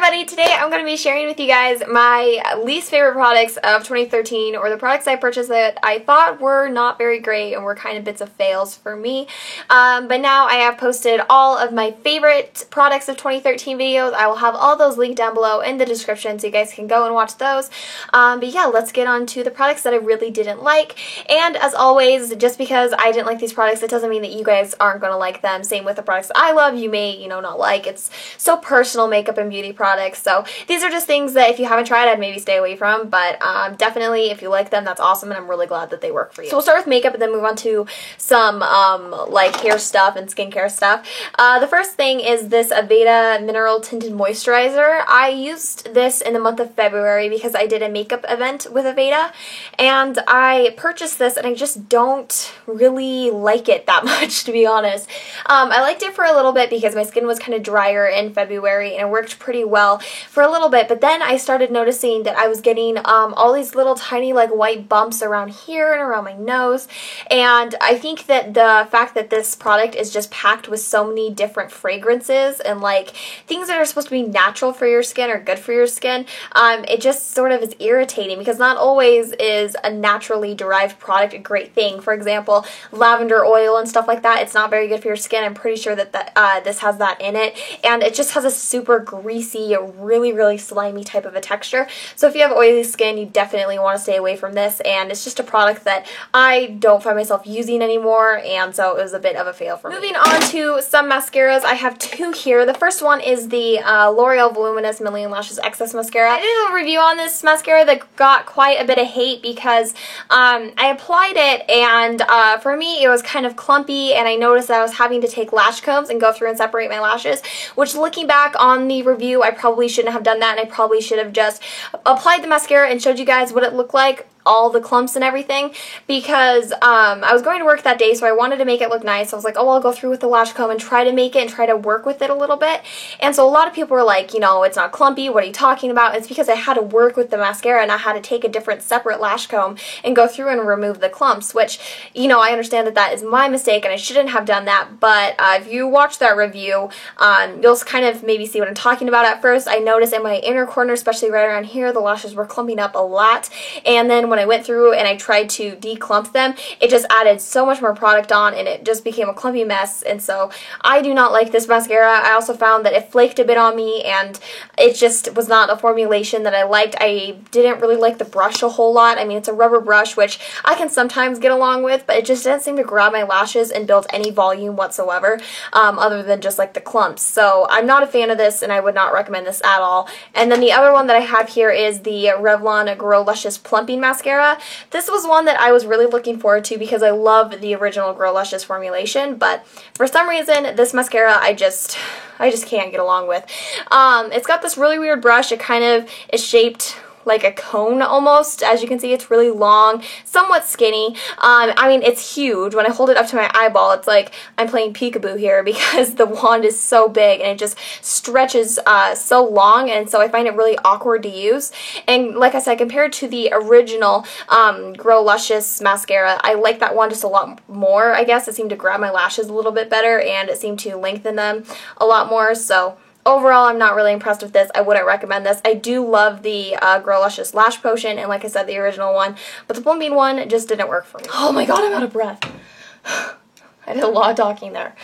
everybody, today I'm going to be sharing with you guys my least favorite products of 2013, or the products I purchased that I thought were not very great and were kind of bits of fails for me. But now I have posted all of my favorite products of 2013 videos. I will have all those linked down below in the description so you guys can go and watch those. But yeah, let's get on to the products that I really didn't like. And as always, just because I didn't like these products, it doesn't mean that you guys aren't going to like them. Same with the products that I love, you may, not like. It's so personal, makeup and beauty products. So these are just things that if you haven't tried, I'd maybe stay away from, but definitely if you like them, that's awesome, and I'm really glad that they work for you. So we'll start with makeup and then move on to some like hair stuff and skincare stuff. The first thing is this Aveda Mineral Tinted Moisturizer. I used this in the month of February because I did a makeup event with Aveda, and I purchased this and I just don't really like it that much, to be honest. I liked it for a little bit because my skin was kind of drier in February and it worked pretty well for a little bit, but then I started noticing that I was getting all these little tiny like white bumps around here and around my nose, and I think that the fact that this product is just packed with so many different fragrances and like things that are supposed to be natural for your skin or good for your skin, it just sort of is irritating because not always is a naturally derived product a great thing. For example, lavender oil and stuff like that, it's not very good for your skin. I'm pretty sure that this has that in it, and it just has a super greasy, really slimy type of a texture. So if you have oily skin, you definitely want to stay away from this, and it's just a product that I don't find myself using anymore, and so it was a bit of a fail for me. Moving on to some mascaras, I have two here. The first one is the L'Oreal Voluminous Million Lashes Excess Mascara. I did a review on this mascara that got quite a bit of hate because I applied it, and for me it was kind of clumpy, and I noticed that I was having to take lash combs and go through and separate my lashes, which looking back on the review, I probably shouldn't have done that, and I probably should have just applied the mascara and showed you guys what it looked like, all the clumps and everything, because I was going to work that day, so I wanted to make it look nice. I was like, oh, I'll go through with the lash comb and try to make it and try to work with it a little bit. And so a lot of people were like, it's not clumpy, what are you talking about? It's because I had to work with the mascara and I had to take a different separate lash comb and go through and remove the clumps, which, I understand that that is my mistake and I shouldn't have done that, but if you watch that review, you'll kind of maybe see what I'm talking about. At first, I noticed in my inner corner, especially right around here, the lashes were clumping up a lot, and then when I went through and I tried to declump them, it just added so much more product on and it just became a clumpy mess, and so I do not like this mascara. I also found that it flaked a bit on me and it just was not a formulation that I liked. I didn't really like the brush a whole lot. I mean, it's a rubber brush, which I can sometimes get along with, but it just didn't seem to grab my lashes and build any volume whatsoever, other than just like the clumps. So I'm not a fan of this and I would not recommend this at all. And then the other one that I have here is the Revlon Grow Luscious Plumping Mascara. This was one that I was really looking forward to because I love the original Grow Luscious formulation, but for some reason this mascara I just can't get along with. It's got this really weird brush. It kind of is shaped like a cone almost. As you can see, it's really long, somewhat skinny. I mean, it's huge. When I hold it up to my eyeball, it's like I'm playing peekaboo here because the wand is so big and it just stretches so long, and so I find it really awkward to use. And like I said, compared to the original Grow Luscious mascara, I like that one just a lot more, I guess. It seemed to grab my lashes a little bit better and it seemed to lengthen them a lot more, so overall, I'm not really impressed with this. I wouldn't recommend this. I do love the Grow Luscious Lash Potion, and like I said, the original one, but the plumping one just didn't work for me. Oh my god, I'm out of breath. I did a lot of talking there.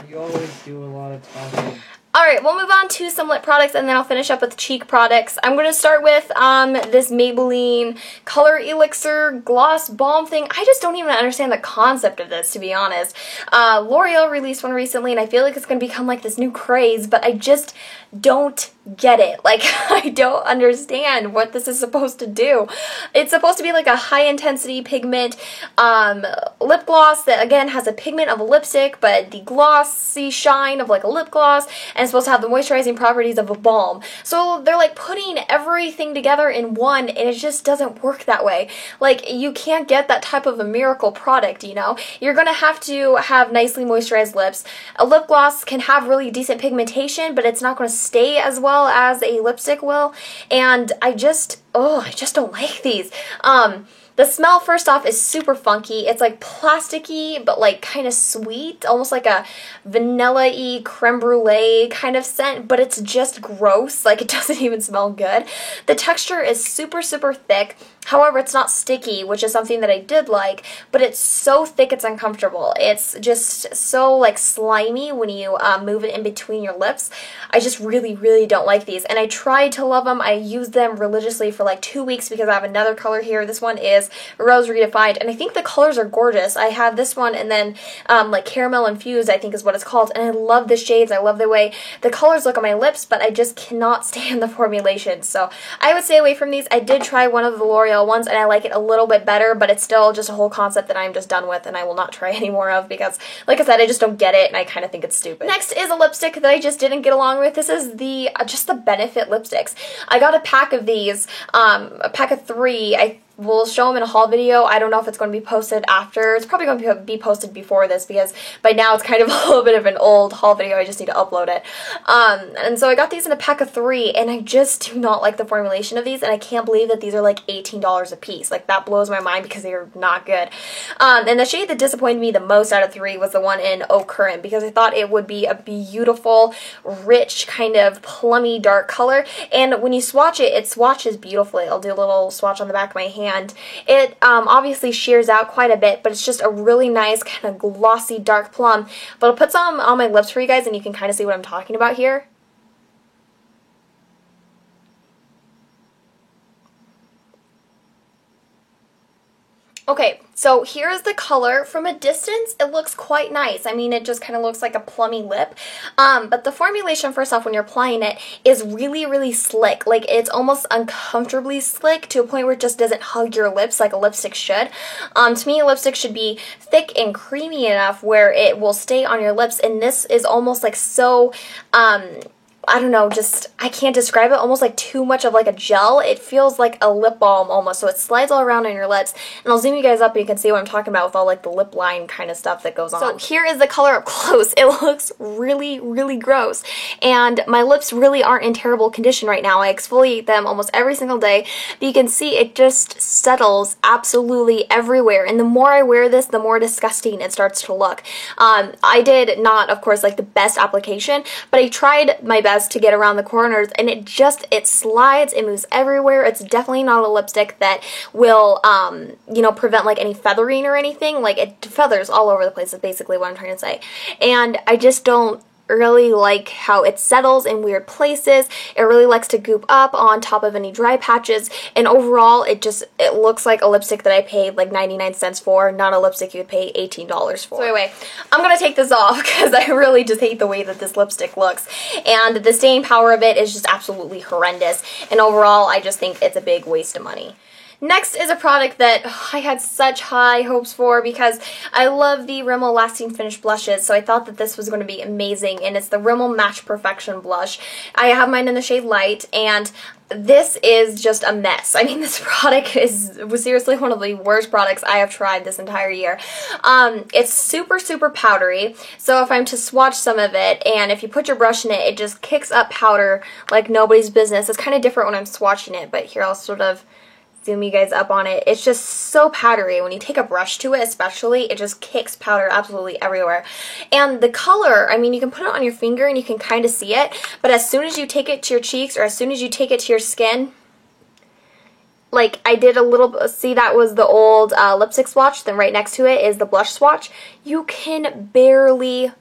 You always do a lot of talking. Alright, we'll move on to some lip products and then I'll finish up with cheek products. I'm going to start with this Maybelline Color Elixir Gloss Balm thing. I just don't even understand the concept of this, to be honest. L'Oreal released one recently and I feel like it's going to become like this new craze, but I just don't get it. Like, I don't understand what this is supposed to do. It's supposed to be like a high intensity pigment lip gloss that again has a pigment of a lipstick but the glossy shine of like a lip gloss, and it's supposed to have the moisturizing properties of a balm. So they're like putting everything together in one, and it just doesn't work that way. Like, you can't get that type of a miracle product, You're gonna have to have nicely moisturized lips. A lip gloss can have really decent pigmentation, but it's not gonna stay as well as a lipstick will, and I just don't like these. The smell, first off, is super funky. It's like plasticky, but like kind of sweet, almost like a vanilla-y creme brulee kind of scent, but it's just gross. Like, it doesn't even smell good. The texture is super, super thick. However, it's not sticky, which is something that I did like, but it's so thick it's uncomfortable. It's just so like slimy when you move it in between your lips. I just really, really don't like these, and I tried to love them. I used them religiously for like 2 weeks because I have another color here. This one is Rose Redefined, and I think the colors are gorgeous. I have this one and then like Caramel Infused, I think is what it's called, and I love the shades. I love the way the colors look on my lips, but I just cannot stand the formulation, so I would stay away from these. I did try one of the L'Oreal ones, and I like it a little bit better, but it's still just a whole concept that I'm just done with, and I will not try any more of because, like I said, I just don't get it, and I kind of think it's stupid. Next is a lipstick that I just didn't get along with. This is the just the Benefit lipsticks. I got a pack of these, a pack of 3. We'll show them in a haul video. I don't know if it's going to be posted after. It's probably going to be posted before this because by now it's kind of a little bit of an old haul video. I just need to upload it. And so I got these in a pack of 3, and I just do not like the formulation of these, and I can't believe that these are like $18 a piece. Like, that blows my mind because they are not good. And the shade that disappointed me the most out of 3 was the one in Eau Current, because I thought it would be a beautiful, rich, kind of plummy dark color, and when you swatch it, it swatches beautifully. I'll do a little swatch on the back of my hand. It obviously shears out quite a bit, but it's just a really nice kind of glossy dark plum. But I'll put some on my lips for you guys, and you can kind of see what I'm talking about here. Okay, so here's the color. From a distance, it looks quite nice. I mean, it just kind of looks like a plummy lip. But the formulation, first off, when you're applying it, is really, really slick. Like, it's almost uncomfortably slick to a point where it just doesn't hug your lips like a lipstick should. To me, a lipstick should be thick and creamy enough where it will stay on your lips, and this is almost like so, I don't know, just, I can't describe it, almost like too much of like a gel. It feels like a lip balm almost, so it slides all around on your lips, and I'll zoom you guys up and you can see what I'm talking about with all like the lip line kind of stuff that goes on. So here is the color up close. It looks really, really gross, and my lips really aren't in terrible condition right now. I exfoliate them almost every single day, but you can see it just settles absolutely everywhere, and the more I wear this, the more disgusting it starts to look. I did not, of course, like the best application, but I tried my best to get around the corners, and it slides, it moves everywhere. It's definitely not a lipstick that will, you know, prevent like any feathering or anything. Like, it feathers all over the place is basically what I'm trying to say. And I just don't really like how it settles in weird places. It really likes to goop up on top of any dry patches, and overall it looks like a lipstick that I paid like 99 cents for, not a lipstick you would pay $18 for. So anyway, I'm gonna take this off because I really just hate the way that this lipstick looks, and the staying power of it is just absolutely horrendous, and overall I just think it's a big waste of money. Next is a product that I had such high hopes for because I love the Rimmel Lasting Finish blushes, so I thought that this was going to be amazing, and it's the Rimmel Match Perfection blush. I have mine in the shade Light, and this is just a mess. I mean, this product was seriously one of the worst products I have tried this entire year. It's super, super powdery, so if I'm to swatch some of it, and if you put your brush in it, it just kicks up powder like nobody's business. It's kind of different when I'm swatching it, but here I'll sort of zoom you guys up on it. It's just so powdery. When you take a brush to it especially, it just kicks powder absolutely everywhere. And the color, I mean, you can put it on your finger and you can kind of see it, but as soon as you take it to your cheeks or as soon as you take it to your skin, like I did a little, see that was the old lipstick swatch, then right next to it is the blush swatch. You can barely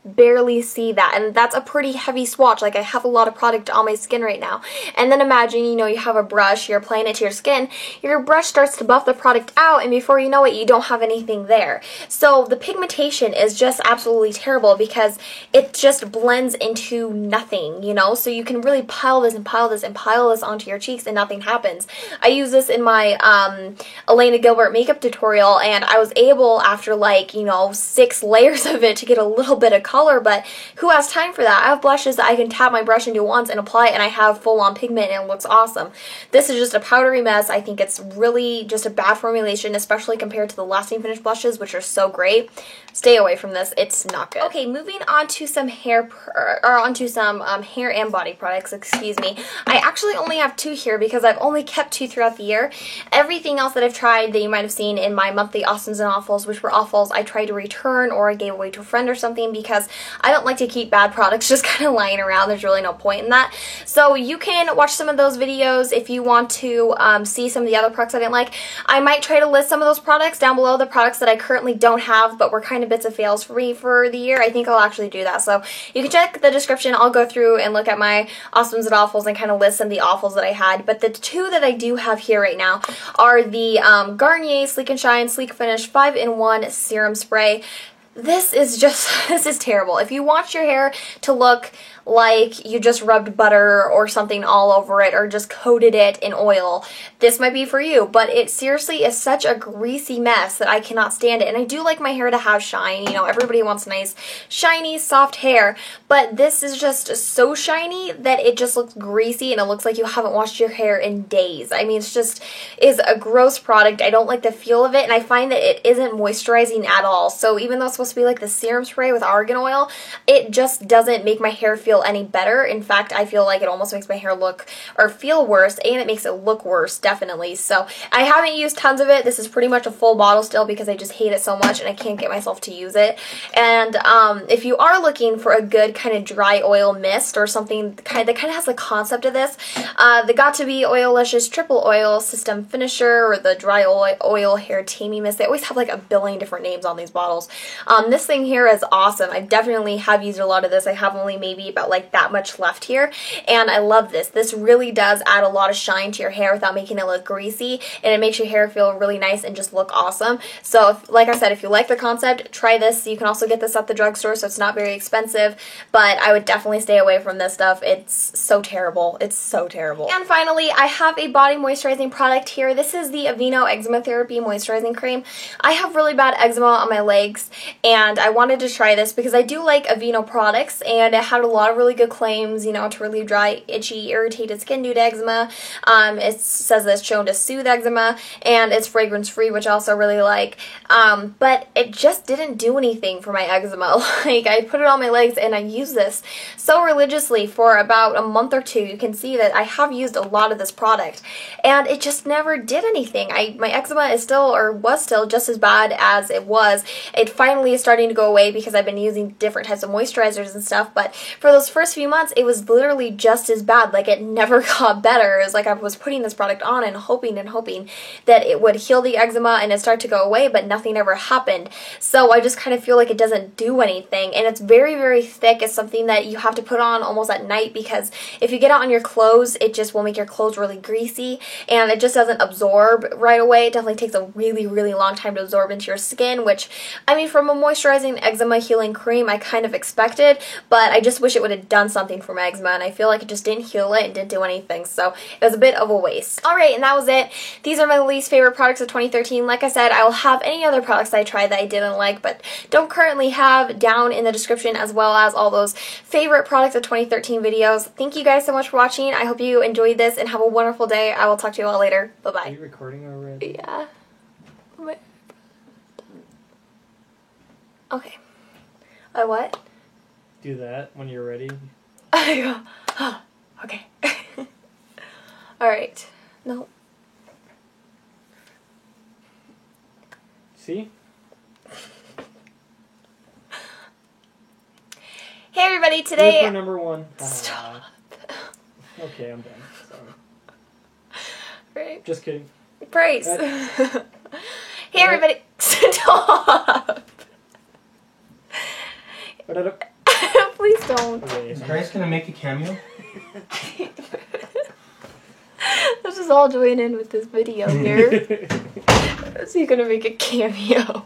see that, and that's a pretty heavy swatch. Like, I have a lot of product on my skin right now. And then imagine, you know, you have a brush, you're applying it to your skin, your brush starts to buff the product out, and before you know it, you don't have anything there. So the pigmentation is just absolutely terrible because it just blends into nothing, you know? So you can really pile this and pile this and pile this onto your cheeks and nothing happens. I use this in my Elena Gilbert makeup tutorial, and I was able, after like, you know, 6 layers of it, to get a little bit of color, but who has time for that? I have blushes that I can tap my brush into once and apply it, and I have full-on pigment, and it looks awesome. This is just a powdery mess. I think it's really just a bad formulation, especially compared to the Lasting Finish blushes, which are so great. Stay away from this. It's not good. Okay, moving on to some hair and body products, excuse me. I actually only have 2 here because I've only kept 2 throughout the year. year. Everything else that I've tried that you might have seen in my monthly Awesomes and Awfuls, which were awfuls, I tried to return or I gave away to a friend or something because I don't like to keep bad products just kind of lying around. There's really no point in that. So you can watch some of those videos if you want to see some of the other products I didn't like. I might try to list some of those products down below, the products that I currently don't have but were kind of bits of fails for me for the year. I think I'll actually do that. So you can check the description. I'll go through and look at my Awesomes and Awfuls and kind of list some of the awfuls that I had. But the two that I do have here right now are the Garnier Sleek and Shine Sleek Finish 5-in-1 Serum Spray. This is terrible. If you want your hair to look like you just rubbed butter or something all over it or just coated it in oil, this might be for you. But it seriously is such a greasy mess that I cannot stand it. And I do like my hair to have shine. You know, everybody wants nice, shiny, soft hair. But this is just so shiny that it just looks greasy and it looks like you haven't washed your hair in days. I mean, it's just is a gross product. I don't like the feel of it, and I find that it isn't moisturizing at all. So even though it's supposed to be like the serum spray with argan oil, it just doesn't make my hair feel any better. In fact, I feel like it almost makes my hair look or feel worse, and it makes it look worse, definitely. So I haven't used tons of it. This is pretty much a full bottle still because I just hate it so much and I can't get myself to use it. And if you are looking for a good kind of dry oil mist or something that kind of has the concept of this, the Got2b Oilicious Triple Oil System Finisher or the Dry Oil Hair Taming Mist, they always have like a billion different names on these bottles. This thing here is awesome. I definitely have used a lot of this. I have only maybe about like that much left here, and I love this. This really does add a lot of shine to your hair without making it look greasy, and it makes your hair feel really nice and just look awesome. So like I said, if you like the concept, try this. You can also get this at the drugstore, so it's not very expensive, but I would definitely stay away from this stuff. It's so terrible. It's so terrible. And finally, I have a body moisturizing product here. This is the Aveeno Eczema Therapy Moisturizing Cream. I have really bad eczema on my legs, and I wanted to try this because I do like Aveeno products, and it had a lot of really good claims, you know, to relieve dry, itchy, irritated skin due to eczema. It says that it's shown to soothe eczema, and it's fragrance free, which I also really like. But it just didn't do anything for my eczema. Like, I put it on my legs and I used this so religiously for about a month or two. You can see that I have used a lot of this product, and it just never did anything. My eczema is still, or was still, just as bad as it was. It finally is starting to go away because I've been using different types of moisturizers and stuff, but for those first few months, it was literally just as bad. Like, it never got better. It was like I was putting this product on and hoping that it would heal the eczema and it start to go away, but nothing ever happened. So I just kind of feel like it doesn't do anything, and it's very, very thick. It's something that you have to put on almost at night because if you get it on your clothes, it just will make your clothes really greasy, and it just doesn't absorb right away. It definitely takes a really, really long time to absorb into your skin, which, I mean, from a moisturizing eczema healing cream, I kind of expected, but I just wish it would have done something for my eczema, and I feel like it just didn't heal it and didn't do anything, so it was a bit of a waste. Alright, and that was it. These are my least favorite products of 2013. Like I said, I will have any other products I tried that I didn't like but don't currently have down in the description, as well as all those favorite products of 2013 videos. Thank you guys so much for watching. I hope you enjoyed this and have a wonderful day. I will talk to you all later. Bye-bye. Are you recording already? Yeah. Okay. What? Do that when you're ready. Okay. Alright. No. See? Hey everybody, today... For number one. Stop. Okay, I'm done. Sorry. Right. Just kidding. Bryce. Hey everybody. Stop. Please don't. Okay. Is Bryce gonna make a cameo? Let's just all join in with this video here. Is he gonna make a cameo?